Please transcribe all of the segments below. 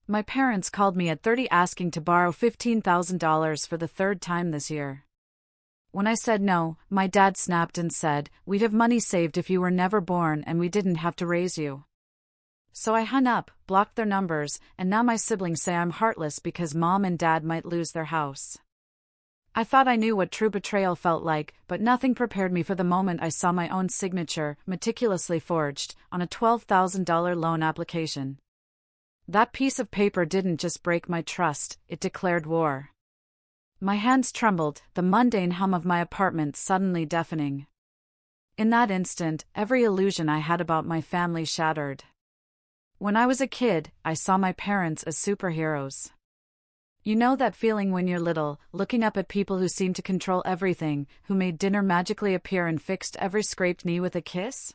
My parents called me at 30 asking to borrow $15,000 for the third time this year. When I said no, my dad snapped and said, "We'd have money saved if you were never born and we didn't have to raise you." So I hung up, blocked their numbers, and now my siblings say I'm heartless because mom and dad might lose their house. I thought I knew what true betrayal felt like, but nothing prepared me for the moment I saw my own signature, meticulously forged, on a $12,000 loan application. That piece of paper didn't just break my trust, it declared war. My hands trembled, the mundane hum of my apartment suddenly deafening. In that instant, every illusion I had about my family shattered. When I was a kid, I saw my parents as superheroes. You know that feeling when you're little, looking up at people who seemed to control everything, who made dinner magically appear and fixed every scraped knee with a kiss?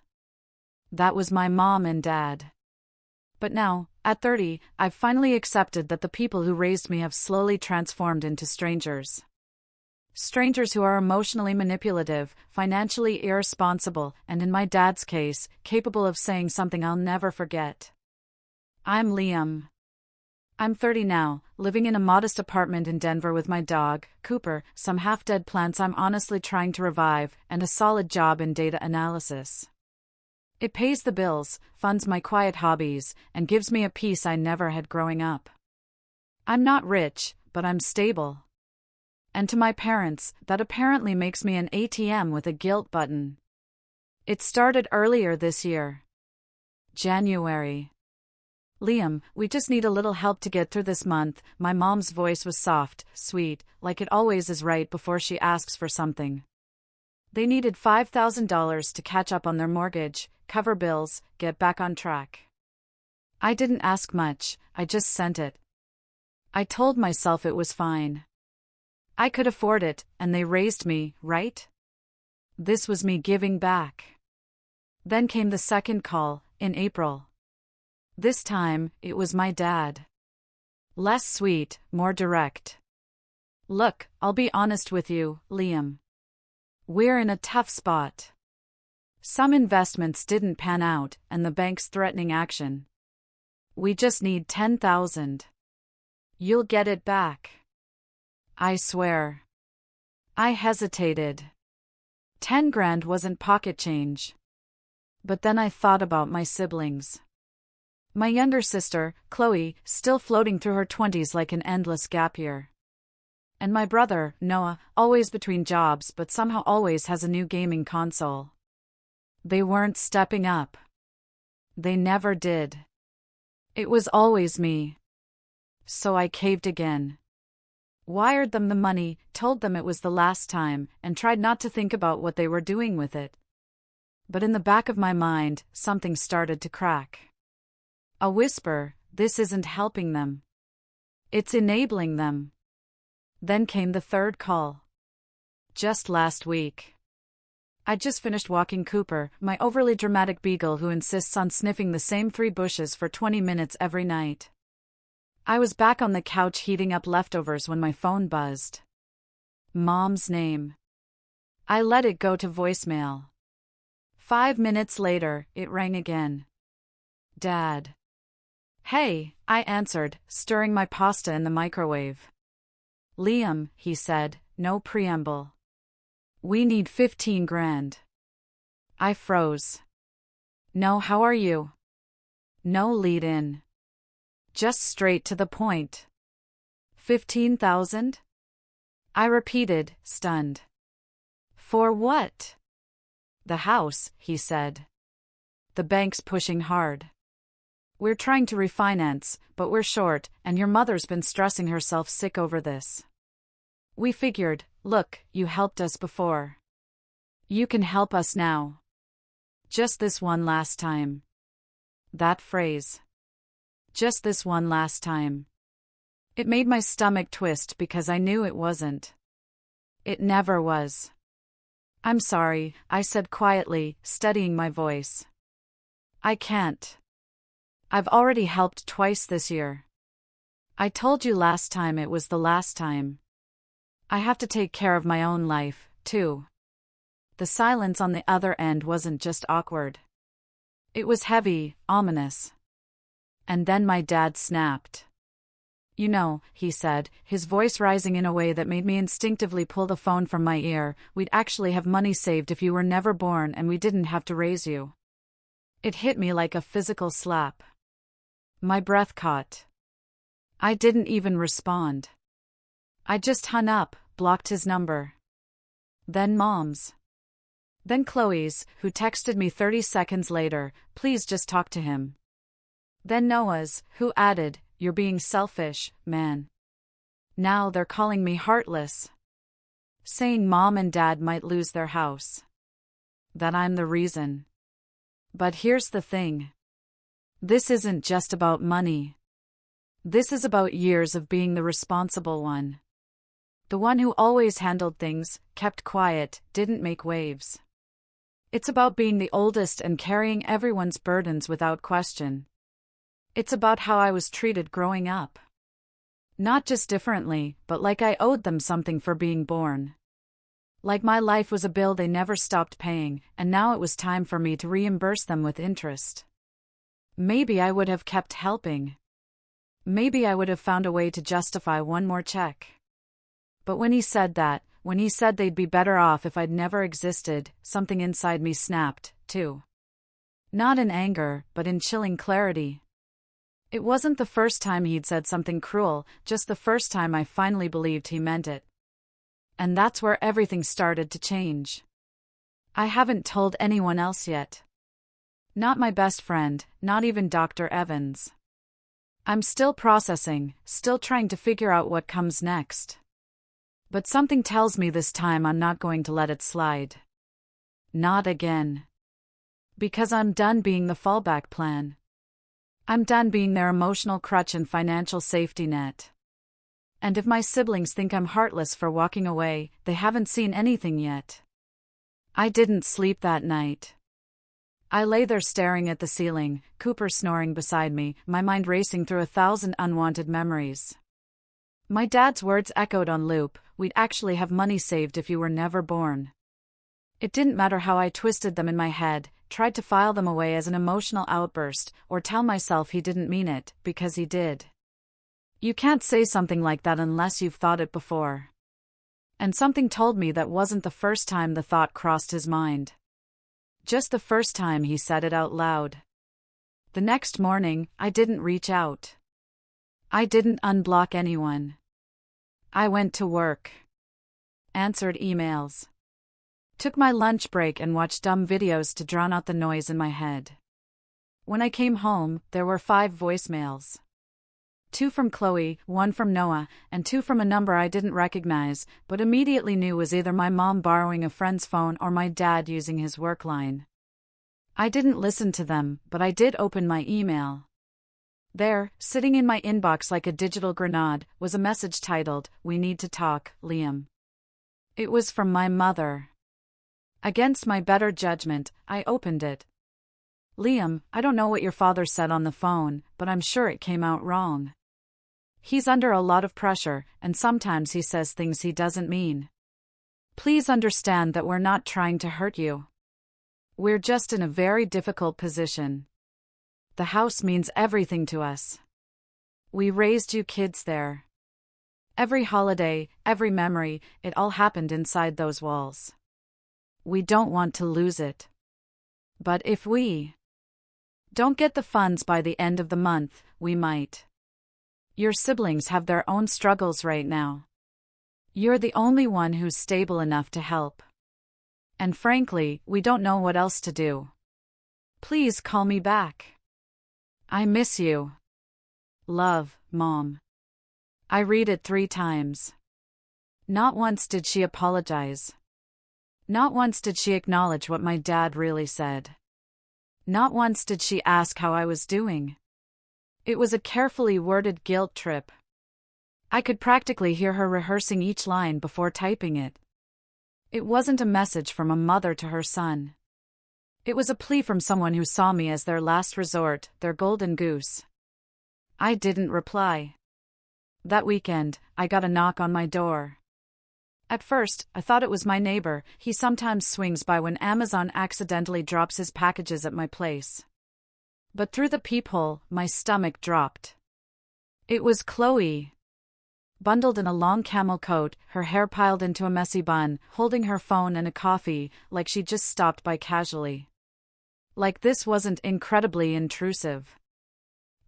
That was my mom and dad. But now, at 30, I've finally accepted that the people who raised me have slowly transformed into strangers. Strangers who are emotionally manipulative, financially irresponsible, and in my dad's case, capable of saying something I'll never forget. I'm Liam. I'm 30 now, living in a modest apartment in Denver with my dog, Cooper, some half-dead plants I'm honestly trying to revive, and a solid job in data analysis. It pays the bills, funds my quiet hobbies, and gives me a peace I never had growing up. I'm not rich, but I'm stable. And to my parents, that apparently makes me an ATM with a guilt button. It started earlier this year. January. "Liam, we just need a little help to get through this month." My mom's voice was soft, sweet, like it always is right before she asks for something. They needed $5,000 to catch up on their mortgage, cover bills, get back on track. I didn't ask much, I just sent it. I told myself it was fine. I could afford it, and they raised me, right? This was me giving back. Then came the second call, in April. This time, it was my dad. Less sweet, more direct. "Look, I'll be honest with you, Liam. We're in a tough spot. Some investments didn't pan out, and the bank's threatening action. We just need $10,000. You'll get it back. I swear." I hesitated. 10 grand wasn't pocket change. But then I thought about my siblings. My younger sister, Chloe, still floating through her 20s like an endless gap year. And my brother, Noah, always between jobs but somehow always has a new gaming console. They weren't stepping up. They never did. It was always me. So I caved again. Wired them the money, told them it was the last time, and tried not to think about what they were doing with it. But in the back of my mind, something started to crack. A whisper, this isn't helping them. It's enabling them. Then came the third call. Just last week. I'd just finished walking Cooper, my overly dramatic beagle who insists on sniffing the same 3 bushes for 20 minutes every night. I was back on the couch heating up leftovers when my phone buzzed. Mom's name. I let it go to voicemail. 5 minutes later, it rang again. Dad. "Hey," I answered, stirring my pasta in the microwave. "Liam," he said, no preamble. "We need 15 grand. I froze. No, how are you? No lead in. Just straight to the point. 15,000? I repeated, stunned. For what? The house, he said. The bank's pushing hard. We're trying to refinance, but we're short, and your mother's been stressing herself sick over this. We figured, look, you helped us before. You can help us now. Just this one last time." That phrase. Just this one last time. It made my stomach twist because I knew it wasn't. It never was. "I'm sorry," I said quietly, steadying my voice. "I can't. I've already helped twice this year. I told you last time it was the last time. I have to take care of my own life, too." The silence on the other end wasn't just awkward. It was heavy, ominous. And then my dad snapped. You know, he said, his voice rising in a way that made me instinctively pull the phone from my ear, we'd actually have money saved if you were never born and we didn't have to raise you. It hit me like a physical slap. My breath caught. I didn't even respond. I just hung up, blocked his number. Then Mom's. Then Chloe's, who texted me 30 seconds later, please just talk to him. Then Noah's, who added, you're being selfish, man. Now they're calling me heartless. Saying Mom and Dad might lose their house. That I'm the reason. But here's the thing. This isn't just about money. This is about years of being the responsible one. The one who always handled things, kept quiet, didn't make waves. It's about being the oldest and carrying everyone's burdens without question. It's about how I was treated growing up. Not just differently, but like I owed them something for being born. Like my life was a bill they never stopped paying, and now it was time for me to reimburse them with interest. Maybe I would have kept helping. Maybe I would have found a way to justify one more check. But when he said that, when he said they'd be better off if I'd never existed, something inside me snapped, too. Not in anger, but in chilling clarity. It wasn't the first time he'd said something cruel, just the first time I finally believed he meant it. And that's where everything started to change. I haven't told anyone else yet. Not my best friend, not even Dr. Evans. I'm still processing, still trying to figure out what comes next. But something tells me this time I'm not going to let it slide. Not again. Because I'm done being the fallback plan. I'm done being their emotional crutch and financial safety net. And if my siblings think I'm heartless for walking away, they haven't seen anything yet. I didn't sleep that night. I lay there staring at the ceiling, Cooper snoring beside me, my mind racing through 1,000 unwanted memories. My dad's words echoed on loop, we'd actually have money saved if you were never born. It didn't matter how I twisted them in my head, tried to file them away as an emotional outburst, or tell myself he didn't mean it, because he did. You can't say something like that unless you've thought it before. And something told me that wasn't the first time the thought crossed his mind. Just the first time he said it out loud. The next morning, I didn't reach out. I didn't unblock anyone. I went to work. Answered emails. Took my lunch break and watched dumb videos to drown out the noise in my head. When I came home, there were 5 voicemails. 2 from Chloe, 1 from Noah, and 2 from a number I didn't recognize, but immediately knew was either my mom borrowing a friend's phone or my dad using his work line. I didn't listen to them, but I did open my email. There, sitting in my inbox like a digital grenade, was a message titled, "We need to talk, Liam." It was from my mother. Against my better judgment, I opened it. Liam, I don't know what your father said on the phone, but I'm sure it came out wrong. He's under a lot of pressure, and sometimes he says things he doesn't mean. Please understand that we're not trying to hurt you. We're just in a very difficult position. The house means everything to us. We raised you kids there. Every holiday, every memory, it all happened inside those walls. We don't want to lose it. But if we don't get the funds by the end of the month, we might. Your siblings have their own struggles right now. You're the only one who's stable enough to help. And frankly, we don't know what else to do. Please call me back. I miss you. Love, Mom. I read it 3 times. Not once did she apologize. Not once did she acknowledge what my dad really said. Not once did she ask how I was doing. It was a carefully worded guilt trip. I could practically hear her rehearsing each line before typing it. It wasn't a message from a mother to her son. It was a plea from someone who saw me as their last resort, their golden goose. I didn't reply. That weekend, I got a knock on my door. At first, I thought it was my neighbor. He sometimes swings by when Amazon accidentally drops his packages at my place. But through the peephole, my stomach dropped. It was Chloe. bundled in a long camel coat, her hair piled into a messy bun, holding her phone and a coffee, like she'd just stopped by casually. Like this wasn't incredibly intrusive.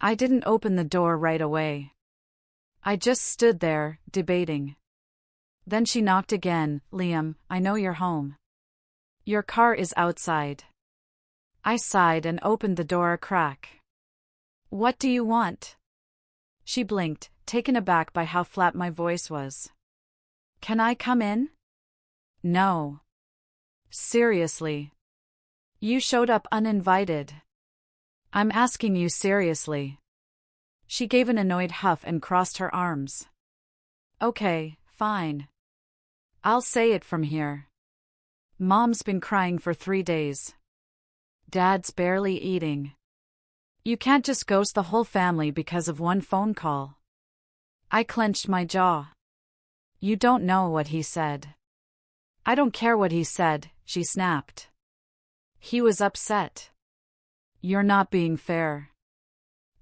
I didn't open the door right away. I just stood there, debating. Then she knocked again. "Liam, I know you're home. Your car is outside." I sighed and opened the door a crack. "What do you want?" She blinked, taken aback by how flat my voice was. "Can I come in?" "No. Seriously. You showed up uninvited. I'm asking you seriously." She gave an annoyed huff and crossed her arms. "Okay, fine. I'll say it from here. Mom's been crying for 3 days. Dad's barely eating. You can't just ghost the whole family because of one phone call." I clenched my jaw. "You don't know what he said." "I don't care what he said," she snapped. "He was upset." "You're not being fair."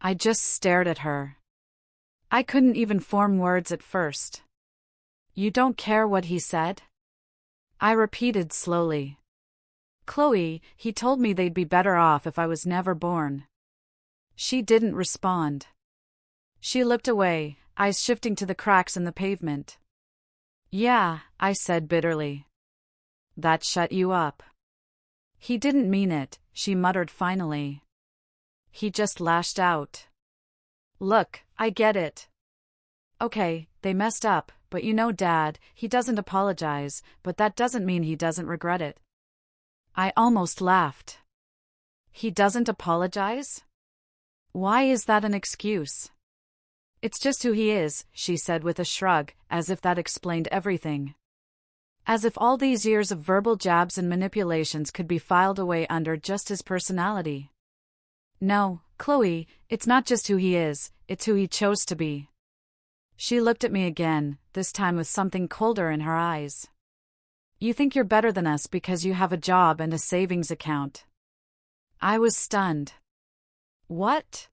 I just stared at her. I couldn't even form words at first. "You don't care what he said?" I repeated slowly. "Chloe, he told me they'd be better off if I was never born." She didn't respond. She looked away, eyes shifting to the cracks in the pavement. "Yeah," I said bitterly. "That shut you up." "He didn't mean it," she muttered finally. "He just lashed out." "Look, I get it. Okay, they messed up, but you know Dad, he doesn't apologize, but that doesn't mean he doesn't regret it." I almost laughed. "He doesn't apologize? Why is that an excuse?" "It's just who he is," she said with a shrug, as if that explained everything. As if all these years of verbal jabs and manipulations could be filed away under just his personality. "No, Chloe, it's not just who he is, it's who he chose to be." She looked at me again, this time with something colder in her eyes. "You think you're better than us because you have a job and a savings account." I was stunned. "What?"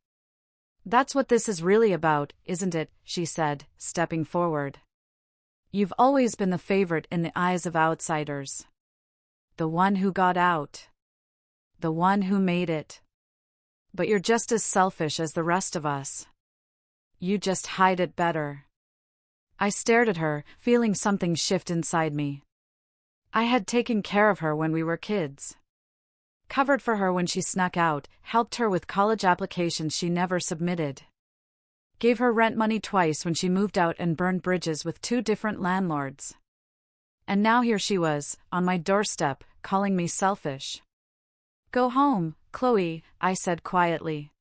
"That's what this is really about, isn't it?" she said, stepping forward. "You've always been the favorite in the eyes of outsiders. The one who got out. The one who made it. But you're just as selfish as the rest of us. You just hide it better." I stared at her, feeling something shift inside me. I had taken care of her when we were kids. Covered for her when she snuck out, helped her with college applications she never submitted. Gave her rent money twice when she moved out and burned bridges with 2 different landlords. And now here she was, on my doorstep, calling me selfish. "Go home, Chloe," I said quietly.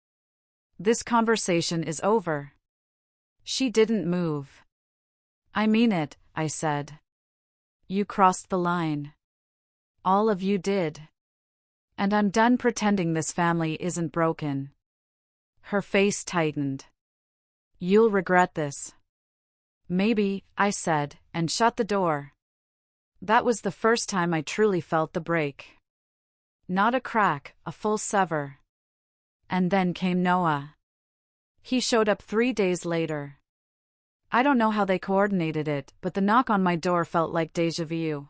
"This conversation is over." She didn't move. "I mean it," I said. "You crossed the line. All of you did. And I'm done pretending this family isn't broken." Her face tightened. "You'll regret this." "Maybe," I said, and shut the door. That was the first time I truly felt the break. Not a crack, a full sever. And then came Noah. He showed up 3 days later. I don't know how they coordinated it, but the knock on my door felt like déjà vu.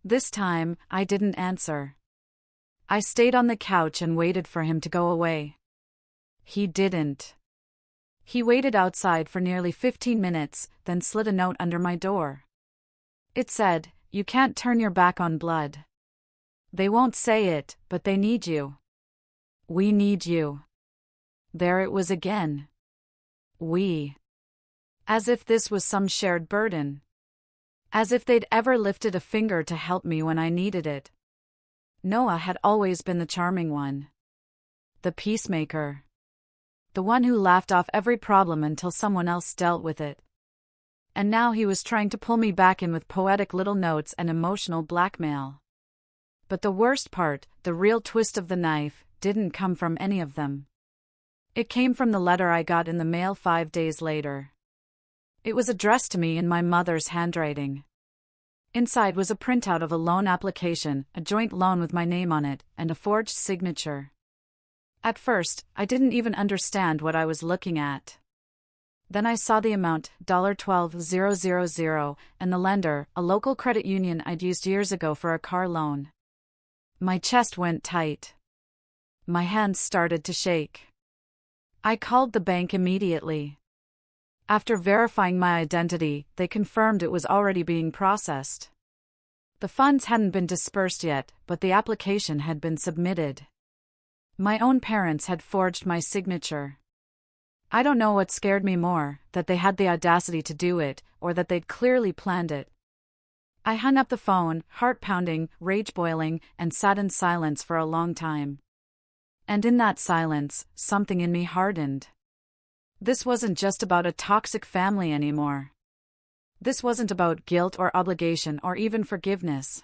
This time, I didn't answer. I stayed on the couch and waited for him to go away. He didn't. He waited outside for nearly 15 minutes, then slid a note under my door. It said, "You can't turn your back on blood. They won't say it, but they need you. We need you." There it was again. We. As if this was some shared burden. As if they'd ever lifted a finger to help me when I needed it. Noah had always been the charming one. The peacemaker. The one who laughed off every problem until someone else dealt with it. And now he was trying to pull me back in with poetic little notes and emotional blackmail. But the worst part, the real twist of the knife, didn't come from any of them. It came from the letter I got in the mail 5 days later. It was addressed to me in my mother's handwriting. Inside was a printout of a loan application, a joint loan with my name on it, and a forged signature. At first, I didn't even understand what I was looking at. Then I saw the amount, $12,000, and the lender, a local credit union I'd used years ago for a car loan. My chest went tight. My hands started to shake. I called the bank immediately. After verifying my identity, they confirmed it was already being processed. The funds hadn't been dispersed yet, but the application had been submitted. My own parents had forged my signature. I don't know what scared me more, that they had the audacity to do it, or that they'd clearly planned it. I hung up the phone, heart pounding, rage boiling, and sat in silence for a long time. And in that silence, something in me hardened. This wasn't just about a toxic family anymore. This wasn't about guilt or obligation or even forgiveness.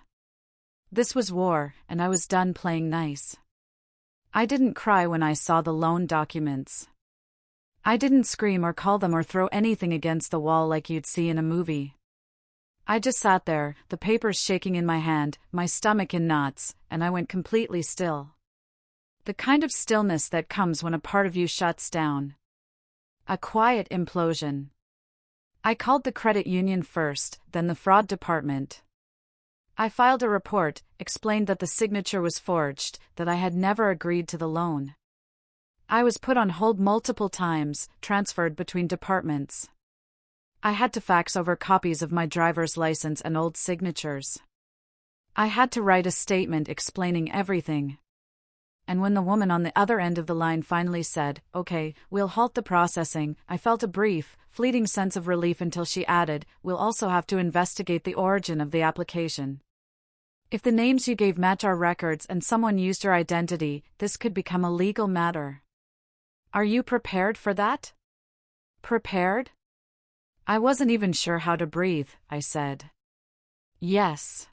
This was war, and I was done playing nice. I didn't cry when I saw the loan documents. I didn't scream or call them or throw anything against the wall like you'd see in a movie. I just sat there, the papers shaking in my hand, my stomach in knots, and I went completely still. The kind of stillness that comes when a part of you shuts down. A quiet implosion. I called the credit union first, then the fraud department. I filed a report, explained that the signature was forged, that I had never agreed to the loan. I was put on hold multiple times, transferred between departments. I had to fax over copies of my driver's license and old signatures. I had to write a statement explaining everything. And when the woman on the other end of the line finally said, "Okay, we'll halt the processing," I felt a brief, fleeting sense of relief until she added, "We'll also have to investigate the origin of the application. If the names you gave match our records and someone used your identity, this could become a legal matter. Are you prepared for that?" Prepared? I wasn't even sure how to breathe, I said. Yes.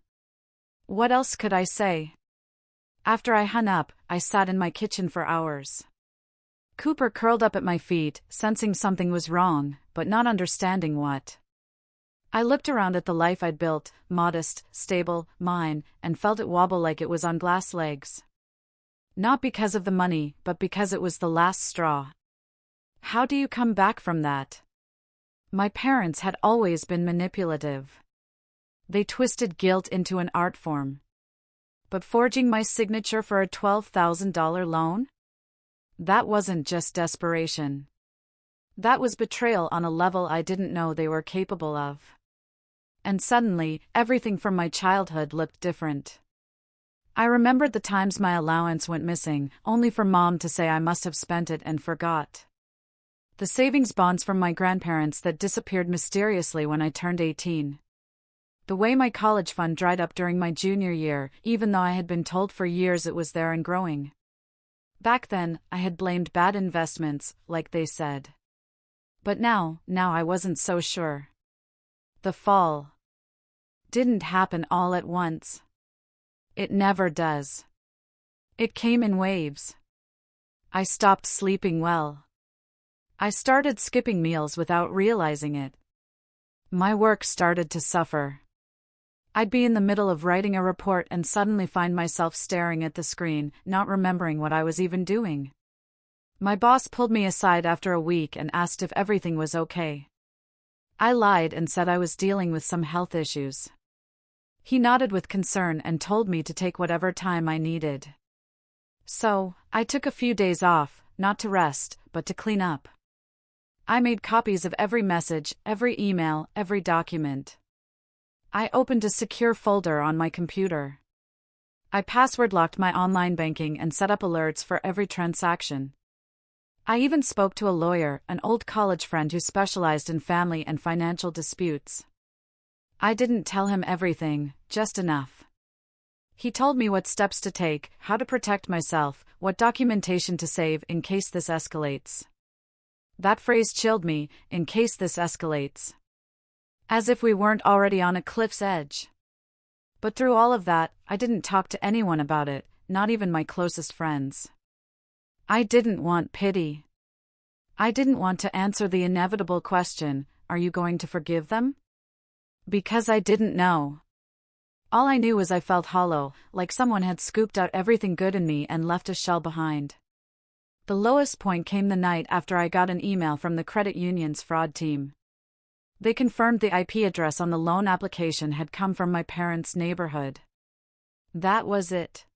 What else could I say? After I hung up, I sat in my kitchen for hours. Cooper curled up at my feet, sensing something was wrong, but not understanding what. I looked around at the life I'd built, modest, stable, mine, and felt it wobble like it was on glass legs. Not because of the money, but because it was the last straw. How do you come back from that? My parents had always been manipulative. They twisted guilt into an art form. But forging my signature for a $12,000 loan? That wasn't just desperation. That was betrayal on a level I didn't know they were capable of. And suddenly, everything from my childhood looked different. I remembered the times my allowance went missing, only for Mom to say I must have spent it and forgot. The savings bonds from my grandparents that disappeared mysteriously when I turned 18. The way my college fund dried up during my junior year, even though I had been told for years it was there and growing. Back then, I had blamed bad investments, like they said. But now I wasn't so sure. The fall didn't happen all at once. It never does. It came in waves. I stopped sleeping well. I started skipping meals without realizing it. My work started to suffer. I'd be in the middle of writing a report and suddenly find myself staring at the screen, not remembering what I was even doing. My boss pulled me aside after a week and asked if everything was okay. I lied and said I was dealing with some health issues. He nodded with concern and told me to take whatever time I needed. So, I took a few days off, not to rest, but to clean up. I made copies of every message, every email, every document. I opened a secure folder on my computer. I password-locked my online banking and set up alerts for every transaction. I even spoke to a lawyer, an old college friend who specialized in family and financial disputes. I didn't tell him everything, just enough. He told me what steps to take, how to protect myself, what documentation to save in case this escalates. That phrase chilled me, in case this escalates. As if we weren't already on a cliff's edge. But through all of that, I didn't talk to anyone about it, not even my closest friends. I didn't want pity. I didn't want to answer the inevitable question, are you going to forgive them? Because I didn't know. All I knew was I felt hollow, like someone had scooped out everything good in me and left a shell behind. The lowest point came the night after I got an email from the credit union's fraud team. They confirmed the IP address on the loan application had come from my parents' neighborhood. That was it.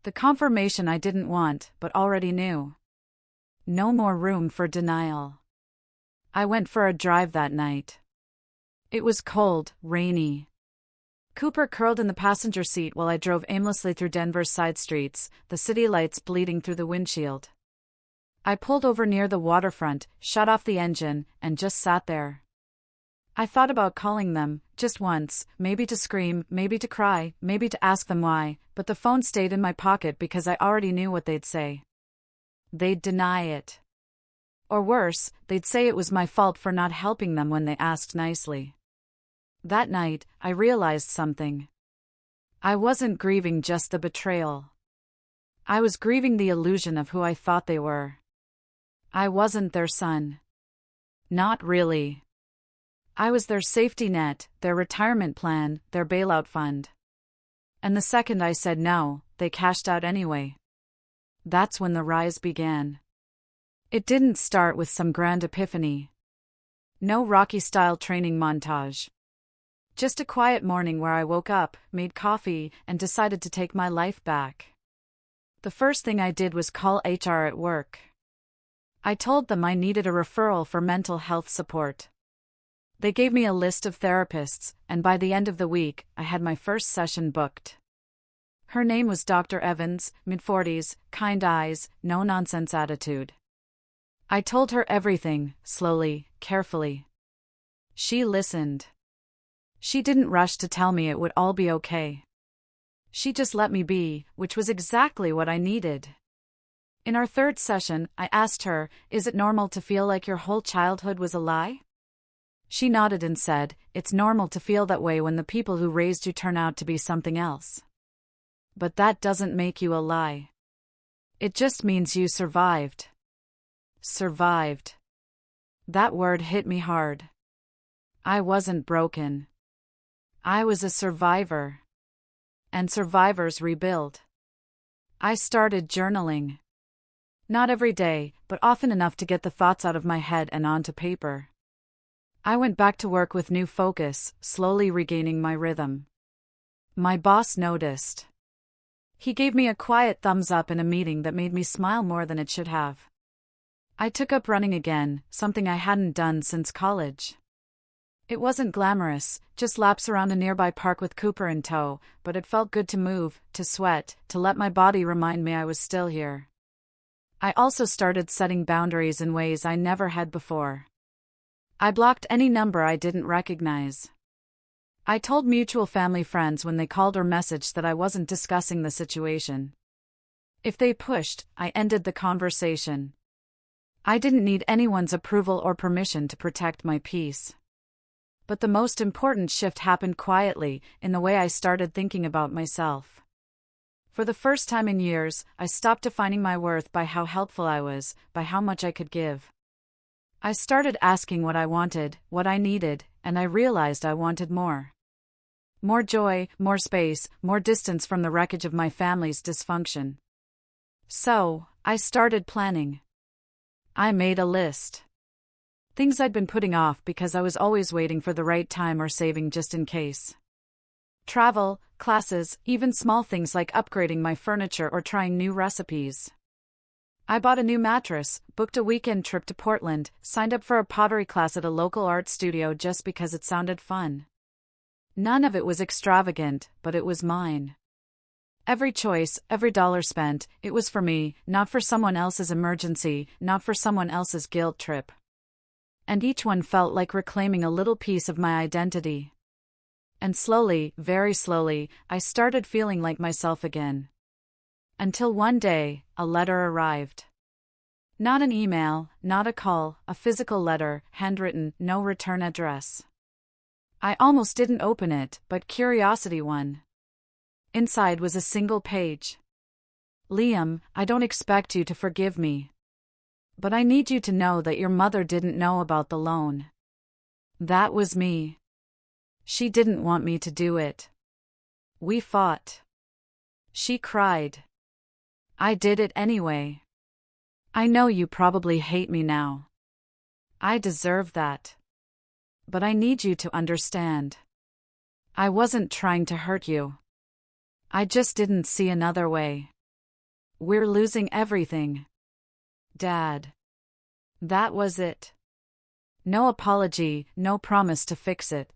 The confirmation I didn't want, but already knew. No more room for denial. I went for a drive that night. It was cold, rainy. Cooper curled in the passenger seat while I drove aimlessly through Denver's side streets, the city lights bleeding through the windshield. I pulled over near the waterfront, shut off the engine, and just sat there. I thought about calling them, just once, maybe to scream, maybe to cry, maybe to ask them why, but the phone stayed in my pocket because I already knew what they'd say. They'd deny it. Or worse, they'd say it was my fault for not helping them when they asked nicely. That night, I realized something. I wasn't grieving just the betrayal. I was grieving the illusion of who I thought they were. I wasn't their son. Not really. I was their safety net, their retirement plan, their bailout fund. And the second I said no, they cashed out anyway. That's when the rise began. It didn't start with some grand epiphany. No Rocky-style training montage. Just a quiet morning where I woke up, made coffee, and decided to take my life back. The first thing I did was call HR at work. I told them I needed a referral for mental health support. They gave me a list of therapists, and by the end of the week, I had my first session booked. Her name was Dr. Evans, mid-40s, kind eyes, no-nonsense attitude. I told her everything, slowly, carefully. She listened. She didn't rush to tell me it would all be okay. She just let me be, which was exactly what I needed. In our third session, I asked her, "Is it normal to feel like your whole childhood was a lie?" She nodded and said, "It's normal to feel that way when the people who raised you turn out to be something else. But that doesn't make you a lie. It just means you survived." Survived. That word hit me hard. I wasn't broken. I was a survivor. And survivors rebuild. I started journaling. Not every day, but often enough to get the thoughts out of my head and onto paper. I went back to work with new focus, slowly regaining my rhythm. My boss noticed. He gave me a quiet thumbs up in a meeting that made me smile more than it should have. I took up running again, something I hadn't done since college. It wasn't glamorous, just laps around a nearby park with Cooper in tow, but it felt good to move, to sweat, to let my body remind me I was still here. I also started setting boundaries in ways I never had before. I blocked any number I didn't recognize. I told mutual family friends when they called or messaged that I wasn't discussing the situation. If they pushed, I ended the conversation. I didn't need anyone's approval or permission to protect my peace. But the most important shift happened quietly, in the way I started thinking about myself. For the first time in years, I stopped defining my worth by how helpful I was, by how much I could give. I started asking what I wanted, what I needed, and I realized I wanted more. More joy, more space, more distance from the wreckage of my family's dysfunction. So, I started planning. I made a list. Things I'd been putting off because I was always waiting for the right time or saving just in case. Travel, classes, even small things like upgrading my furniture or trying new recipes. I bought a new mattress, booked a weekend trip to Portland, signed up for a pottery class at a local art studio just because it sounded fun. None of it was extravagant, but it was mine. Every choice, every dollar spent, it was for me, not for someone else's emergency, not for someone else's guilt trip. And each one felt like reclaiming a little piece of my identity. And slowly, very slowly, I started feeling like myself again. Until one day, a letter arrived. Not an email, not a call, a physical letter, handwritten, no return address. I almost didn't open it, but curiosity won. Inside was a single page. "Liam, I don't expect you to forgive me. But I need you to know that your mother didn't know about the loan. That was me. She didn't want me to do it. We fought. She cried. I did it anyway. I know you probably hate me now. I deserve that. But I need you to understand. I wasn't trying to hurt you. I just didn't see another way. We're losing everything. Dad. That was it. No apology, no promise to fix it.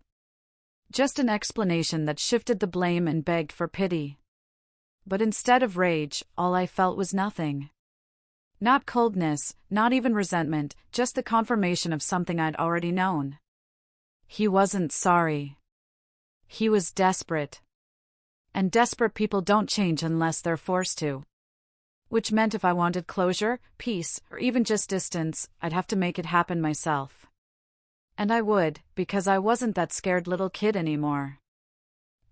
Just an explanation that shifted the blame and begged for pity. But instead of rage, all I felt was nothing. Not coldness, not even resentment, just the confirmation of something I'd already known. He wasn't sorry. He was desperate. And desperate people don't change unless they're forced to. Which meant if I wanted closure, peace, or even just distance, I'd have to make it happen myself. And I would, because I wasn't that scared little kid anymore.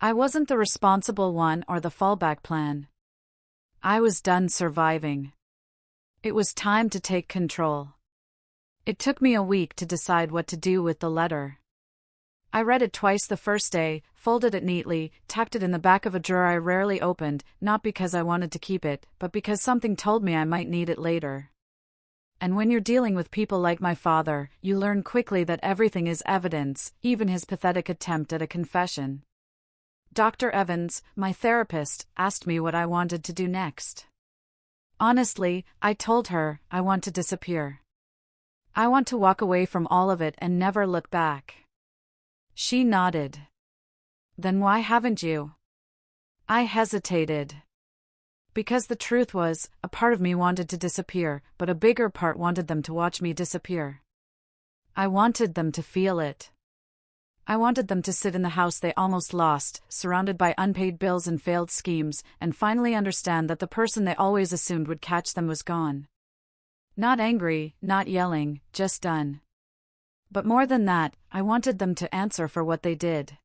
I wasn't the responsible one or the fallback plan. I was done surviving. It was time to take control. It took me a week to decide what to do with the letter. I read it twice the first day, folded it neatly, tucked it in the back of a drawer I rarely opened, not because I wanted to keep it, but because something told me I might need it later. And when you're dealing with people like my father, you learn quickly that everything is evidence, even his pathetic attempt at a confession. Dr. Evans, my therapist, asked me what I wanted to do next. Honestly, I told her, I want to disappear. I want to walk away from all of it and never look back. She nodded. Then why haven't you? I hesitated. Because the truth was, a part of me wanted to disappear, but a bigger part wanted them to watch me disappear. I wanted them to feel it. I wanted them to sit in the house they almost lost, surrounded by unpaid bills and failed schemes, and finally understand that the person they always assumed would catch them was gone. Not angry, not yelling, just done. But more than that, I wanted them to answer for what they did.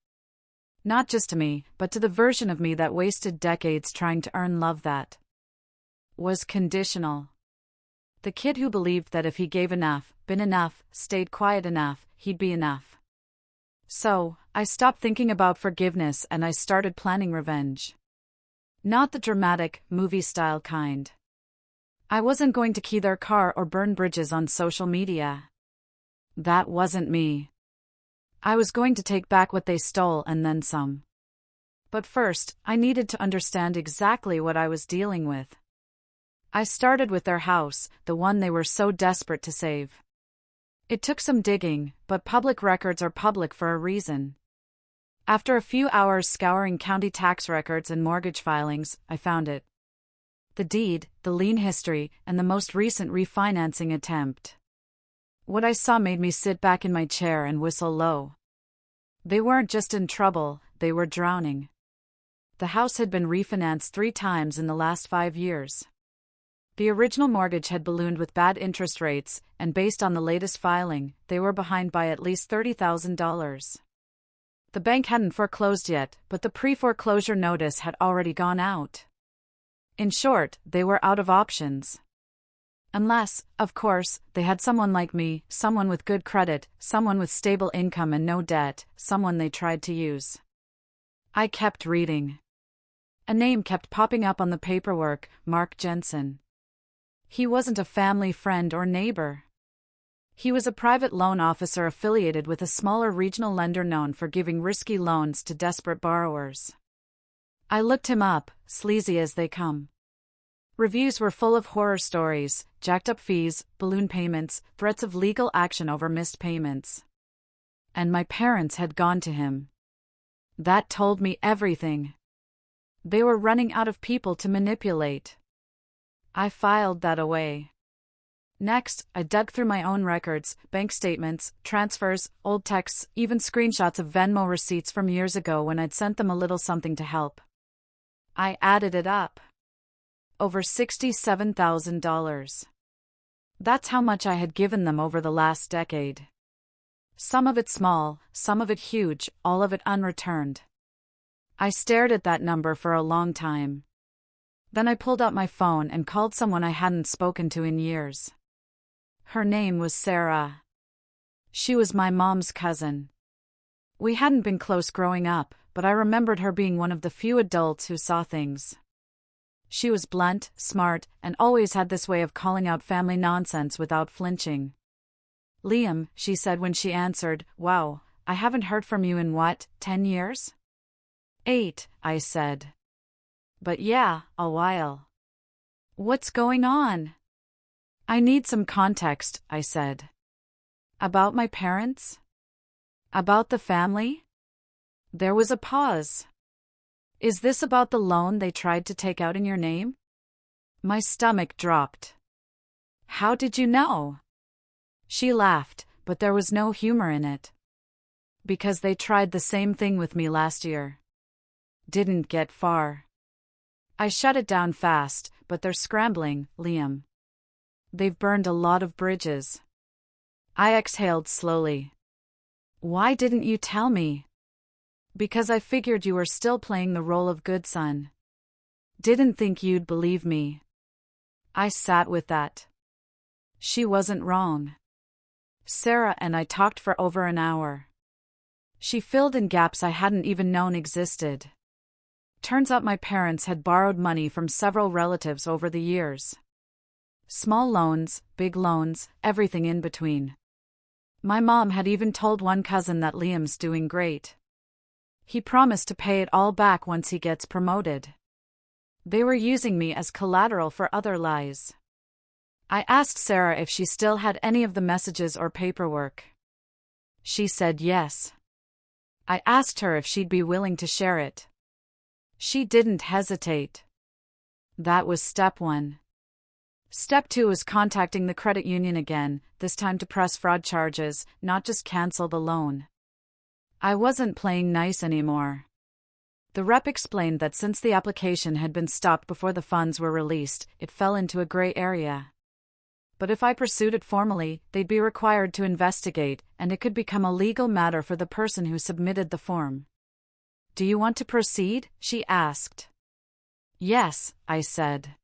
Not just to me, but to the version of me that wasted decades trying to earn love that was conditional. The kid who believed that if he gave enough, been enough, stayed quiet enough, he'd be enough. So, I stopped thinking about forgiveness and I started planning revenge. Not the dramatic, movie-style kind. I wasn't going to key their car or burn bridges on social media. That wasn't me. I was going to take back what they stole and then some. But first, I needed to understand exactly what I was dealing with. I started with their house, the one they were so desperate to save. It took some digging, but public records are public for a reason. After a few hours scouring county tax records and mortgage filings, I found it. The deed, the lien history, and the most recent refinancing attempt. What I saw made me sit back in my chair and whistle low. They weren't just in trouble, they were drowning. The house had been refinanced 3 times in the last 5 years. The original mortgage had ballooned with bad interest rates, and based on the latest filing, they were behind by at least $30,000. The bank hadn't foreclosed yet, but the pre-foreclosure notice had already gone out. In short, they were out of options. Unless, of course, they had someone like me, someone with good credit, someone with stable income and no debt, someone they tried to use. I kept reading. A name kept popping up on the paperwork, Mark Jensen. He wasn't a family friend or neighbor. He was a private loan officer affiliated with a smaller regional lender known for giving risky loans to desperate borrowers. I looked him up, sleazy as they come. Reviews were full of horror stories, jacked up fees, balloon payments, threats of legal action over missed payments. And my parents had gone to him. That told me everything. They were running out of people to manipulate. I filed that away. Next, I dug through my own records, bank statements, transfers, old texts, even screenshots of Venmo receipts from years ago when I'd sent them a little something to help. I added it up. Over $67,000. That's how much I had given them over the last decade. Some of it small, some of it huge, all of it unreturned. I stared at that number for a long time. Then I pulled out my phone and called someone I hadn't spoken to in years. Her name was Sarah. She was my mom's cousin. We hadn't been close growing up, but I remembered her being one of the few adults who saw things. She was blunt, smart, and always had this way of calling out family nonsense without flinching. "Liam," she said when she answered, "Wow, I haven't heard from you in what, 10 years?" 8, I said. "But yeah, a while. What's going on?" "I need some context," I said. "About my parents? About the family?" There was a pause. "Is this about the loan they tried to take out in your name?" My stomach dropped. "How did you know?" She laughed, but there was no humor in it. "Because they tried the same thing with me last year. Didn't get far." I shut it down fast, "But they're scrambling, Liam. They've burned a lot of bridges." I exhaled slowly. "Why didn't you tell me?" "Because I figured you were still playing the role of good son. Didn't think you'd believe me." I sat with that. She wasn't wrong. Sarah and I talked for over an hour. She filled in gaps I hadn't even known existed. Turns out my parents had borrowed money from several relatives over the years. Small loans, big loans, everything in between. My mom had even told one cousin that Liam's doing great. He promised to pay it all back once he gets promoted. They were using me as collateral for other lies. I asked Sarah if she still had any of the messages or paperwork. She said yes. I asked her if she'd be willing to share it. She didn't hesitate. That was step 1. Step 2 was contacting the credit union again, this time to press fraud charges, not just cancel the loan. I wasn't playing nice anymore. The rep explained that since the application had been stopped before the funds were released, it fell into a gray area. But if I pursued it formally, they'd be required to investigate, and it could become a legal matter for the person who submitted the form. "Do you want to proceed?" she asked. "Yes," I said.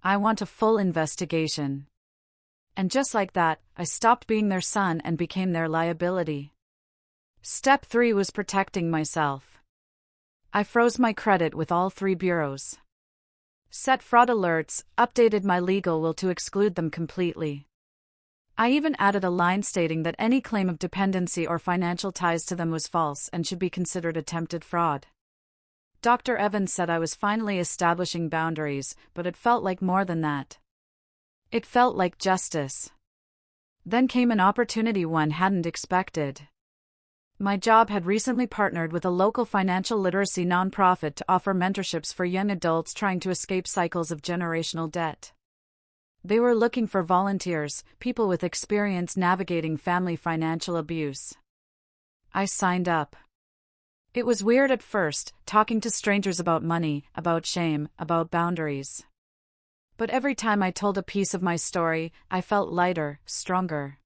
"I want a full investigation." And just like that, I stopped being their son and became their liability. Step 3 was protecting myself. I froze my credit with all 3 bureaus. Set fraud alerts, updated my legal will to exclude them completely. I even added a line stating that any claim of dependency or financial ties to them was false and should be considered attempted fraud. Dr. Evans said I was finally establishing boundaries, but it felt like more than that. It felt like justice. Then came an opportunity one hadn't expected. My job had recently partnered with a local financial literacy nonprofit to offer mentorships for young adults trying to escape cycles of generational debt. They were looking for volunteers, people with experience navigating family financial abuse. I signed up. It was weird at first, talking to strangers about money, about shame, about boundaries. But every time I told a piece of my story, I felt lighter, stronger.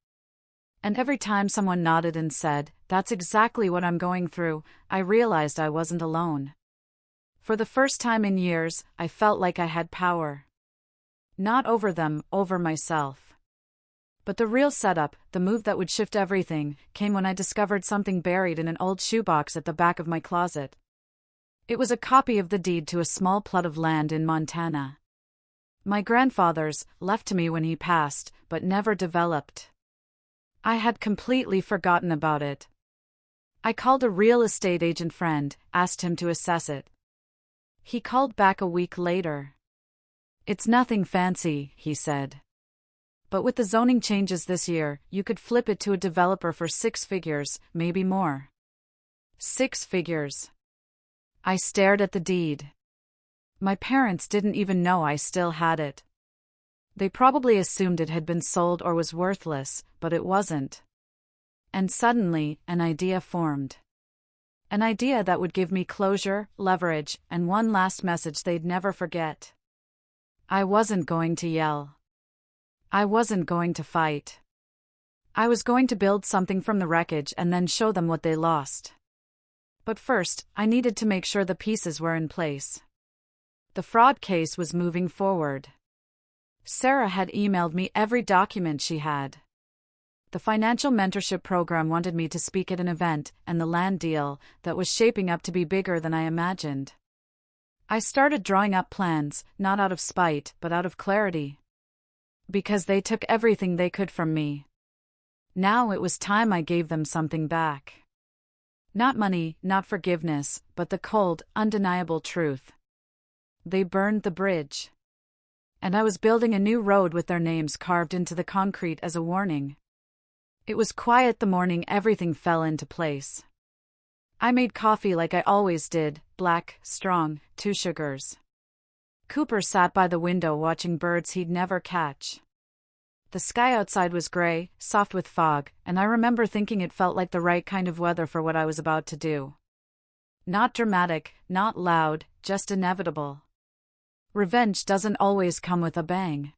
And every time someone nodded and said, "That's exactly what I'm going through," I realized I wasn't alone. For the first time in years, I felt like I had power. Not over them, over myself. But the real setup, the move that would shift everything, came when I discovered something buried in an old shoebox at the back of my closet. It was a copy of the deed to a small plot of land in Montana. My grandfather's, left to me when he passed, but never developed. I had completely forgotten about it. I called a real estate agent friend, asked him to assess it. He called back a week later. "It's nothing fancy," he said. "But with the zoning changes this year, you could flip it to a developer for 6 figures, maybe more." 6 figures. I stared at the deed. My parents didn't even know I still had it. They probably assumed it had been sold or was worthless, but it wasn't. And suddenly, an idea formed. An idea that would give me closure, leverage, and one last message they'd never forget. I wasn't going to yell. I wasn't going to fight. I was going to build something from the wreckage and then show them what they lost. But first, I needed to make sure the pieces were in place. The fraud case was moving forward. Sarah had emailed me every document she had. The financial mentorship program wanted me to speak at an event, and the land deal, that was shaping up to be bigger than I imagined. I started drawing up plans, not out of spite, but out of clarity. Because they took everything they could from me. Now it was time I gave them something back. Not money, not forgiveness, but the cold, undeniable truth. They burned the bridge. And I was building a new road with their names carved into the concrete as a warning. It was quiet the morning everything fell into place. I made coffee like I always did, black, strong, 2 sugars. Cooper sat by the window watching birds he'd never catch. The sky outside was gray, soft with fog, and I remember thinking it felt like the right kind of weather for what I was about to do. Not dramatic, not loud, just inevitable. Revenge doesn't always come with a bang.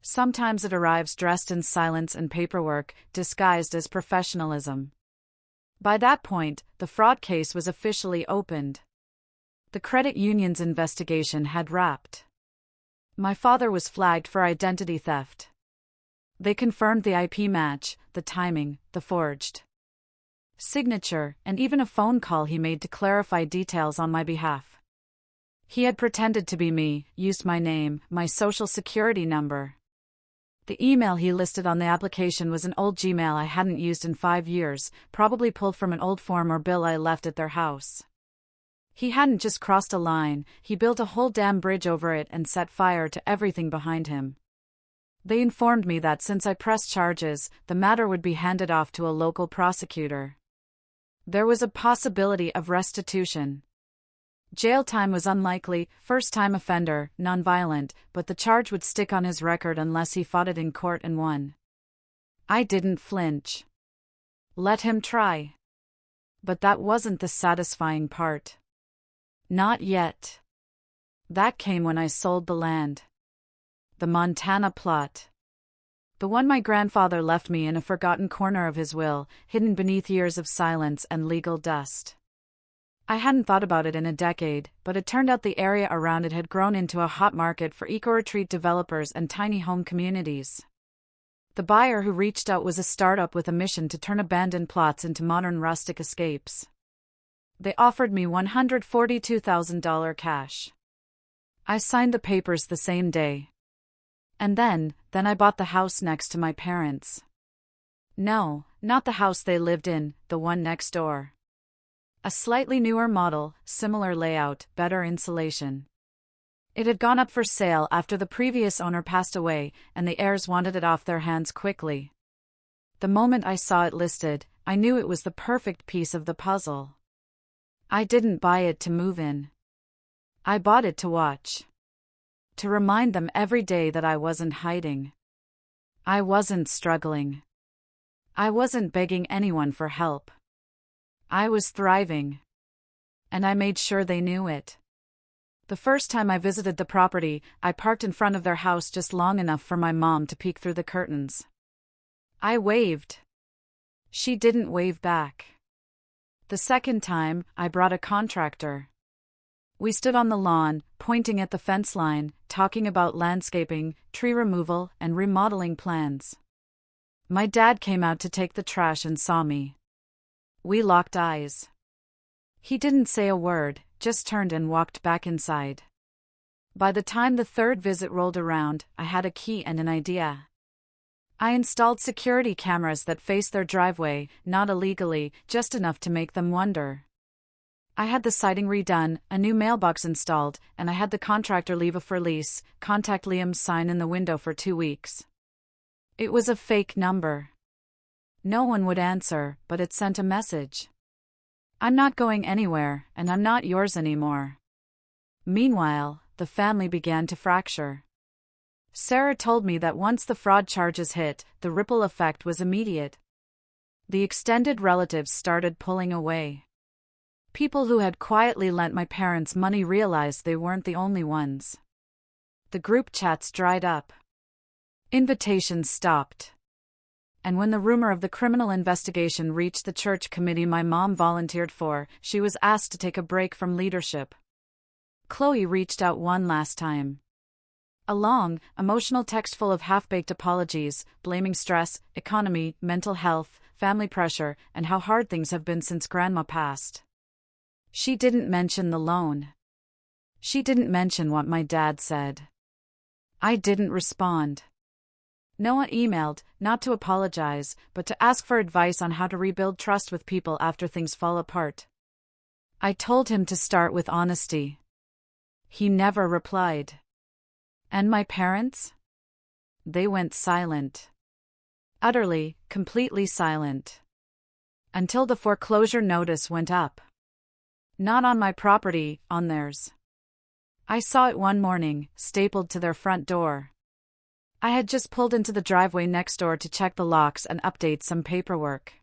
Sometimes it arrives dressed in silence and paperwork, disguised as professionalism. By that point, the fraud case was officially opened. The credit union's investigation had wrapped. My father was flagged for identity theft. They confirmed the IP match, the timing, the forged signature, and even a phone call he made to clarify details on my behalf. He had pretended to be me, used my name, my social security number. The email he listed on the application was an old Gmail I hadn't used in 5 years, probably pulled from an old form or bill I left at their house. He hadn't just crossed a line, he built a whole damn bridge over it and set fire to everything behind him. They informed me that since I pressed charges, the matter would be handed off to a local prosecutor. There was a possibility of restitution. Jail time was unlikely, first-time offender, nonviolent, but the charge would stick on his record unless he fought it in court and won. I didn't flinch. Let him try. But that wasn't the satisfying part. Not yet. That came when I sold the land. The Montana plot. The one my grandfather left me in a forgotten corner of his will, hidden beneath years of silence and legal dust. I hadn't thought about it in a decade, but it turned out the area around it had grown into a hot market for eco-retreat developers and tiny home communities. The buyer who reached out was a startup with a mission to turn abandoned plots into modern rustic escapes. They offered me $142,000 cash. I signed the papers the same day. And then I bought the house next to my parents'. No, not the house they lived in, the one next door. A slightly newer model, similar layout, better insulation. It had gone up for sale after the previous owner passed away, and the heirs wanted it off their hands quickly. The moment I saw it listed, I knew it was the perfect piece of the puzzle. I didn't buy it to move in. I bought it to watch. To remind them every day that I wasn't hiding. I wasn't struggling. I wasn't begging anyone for help. I was thriving. And I made sure they knew it. The first time I visited the property, I parked in front of their house just long enough for my mom to peek through the curtains. I waved. She didn't wave back. The second time, I brought a contractor. We stood on the lawn, pointing at the fence line, talking about landscaping, tree removal, and remodeling plans. My dad came out to take the trash and saw me. We locked eyes. He didn't say a word, just turned and walked back inside. By the time the third visit rolled around, I had a key and an idea. I installed security cameras that faced their driveway, not illegally, just enough to make them wonder. I had the siding redone, a new mailbox installed, and I had the contractor leave a for lease, contact Liam's sign in the window for 2 weeks. It was a fake number. No one would answer, but it sent a message. I'm not going anywhere, and I'm not yours anymore. Meanwhile, the family began to fracture. Sarah told me that once the fraud charges hit, the ripple effect was immediate. The extended relatives started pulling away. People who had quietly lent my parents money realized they weren't the only ones. The group chats dried up. Invitations stopped. And when the rumor of the criminal investigation reached the church committee my mom volunteered for, she was asked to take a break from leadership. Chloe reached out one last time. A long, emotional text full of half-baked apologies, blaming stress, economy, mental health, family pressure, and how hard things have been since Grandma passed. She didn't mention the loan. She didn't mention what my dad said. I didn't respond. Noah emailed, not to apologize, but to ask for advice on how to rebuild trust with people after things fall apart. I told him to start with honesty. He never replied. And my parents? They went silent. Utterly, completely silent. Until the foreclosure notice went up. Not on my property, on theirs. I saw it one morning, stapled to their front door. I had just pulled into the driveway next door to check the locks and update some paperwork.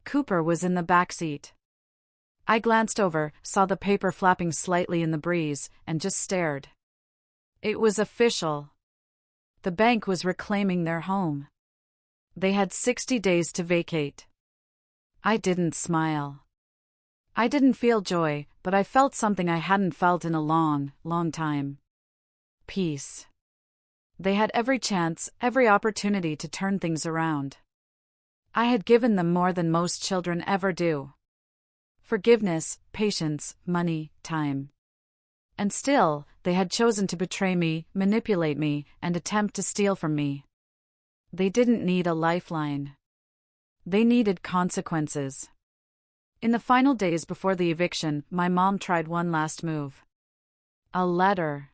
Cooper was in the back seat. I glanced over, saw the paper flapping slightly in the breeze, and just stared. It was official. The bank was reclaiming their home. They had 60 days to vacate. I didn't smile. I didn't feel joy, but I felt something I hadn't felt in a long, long time. Peace. They had every chance, every opportunity to turn things around. I had given them more than most children ever do. Forgiveness, patience, money, time. And still, they had chosen to betray me, manipulate me, and attempt to steal from me. They didn't need a lifeline. They needed consequences. In the final days before the eviction, my mom tried one last move. A letter.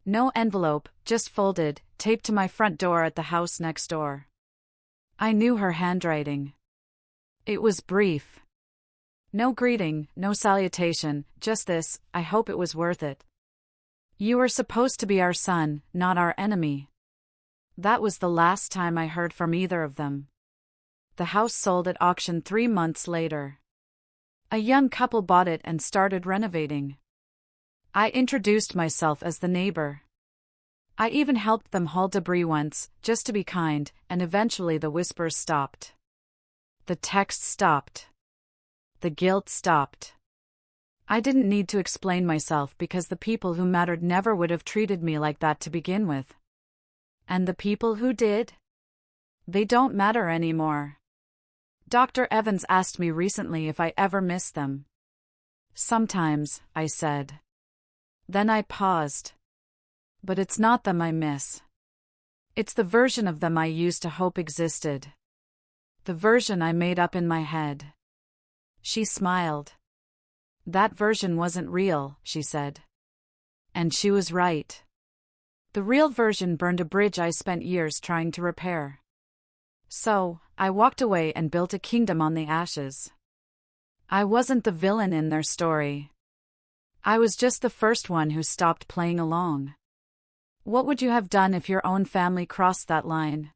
No envelope, just folded, taped to my front door at the house next door. I knew her handwriting. It was brief. No greeting, no salutation, just this: I hope it was worth it. You were supposed to be our son, not our enemy. That was the last time I heard from either of them. The house sold at auction 3 months later. A young couple bought it and started renovating. I introduced myself as the neighbor. I even helped them haul debris once, just to be kind, and eventually the whispers stopped. The texts stopped. The guilt stopped. I didn't need to explain myself because the people who mattered never would have treated me like that to begin with. And the people who did? They don't matter anymore. Dr. Evans asked me recently if I ever miss them. Sometimes, I said. Then I paused. But it's not them I miss. It's the version of them I used to hope existed. The version I made up in my head. She smiled. That version wasn't real, she said. And she was right. The real version burned a bridge I spent years trying to repair. So, I walked away and built a kingdom on the ashes. I wasn't the villain in their story. I was just the first one who stopped playing along. What would you have done if your own family crossed that line?